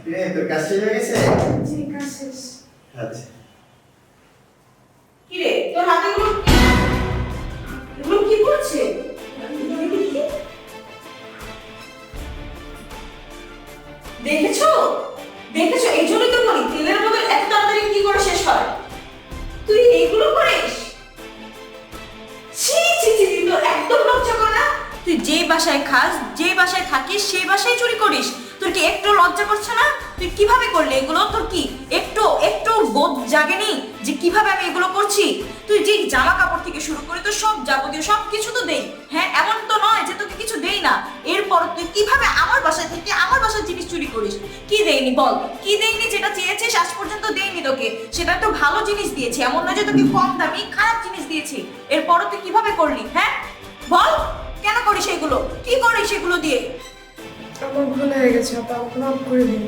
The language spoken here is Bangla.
রে তোর কাজ শেষ হয়ে গেছে? জি কাজ শেষ। আচ্ছা। কি রে তোর হাতে এগুলো কি করছে? দেখেছো দেখেছো, এই জন্যই তো বলি তেলের বোতল এত তাড়াতাড়ি কি করে শেষ হয়। তুই এইগুলো করিস? ছি ছি ছি, তোর একদম লজ্জা করে না? তুই যে বাসায় খাস, যে বাসায় থাকিস, সেই বাসায় চুরি করিস। তোর কি একটু লজ্জা করছে না? তুই কিভাবে করলি এগুলো? তোর কি একটু একটু বোধ জাগেনি যে কিভাবে আমি এগুলো করছি? তুই যে জামা কাপড় থেকে শুরু করে তো সব যাবতীয় সব কিছু তো দেই, হ্যাঁ? এমন তো নয় যে তোকে কিছু দেই না। এরপর তুই কিভাবে আমার বাসায় থেকে আমার বাসার জিনিস চুরি করিস? কি দেইনি বল, কি দেইনি? যেটা চেয়েছিস আজ পর্যন্ত দেইনি তোকে, সেটা তো ভালো জিনিস দিয়েছি, এমন নয় যে তোকে কম দামি খারাপ জিনিস দিয়েছি। এরপরও তুই কিভাবে করলি? হ্যাঁ বল, কেন করিস এগুলো? কি করিস এগুলো দিয়ে? আমার ভুল হয়ে গেছে আপা, আমাকে মাফ করে দিন।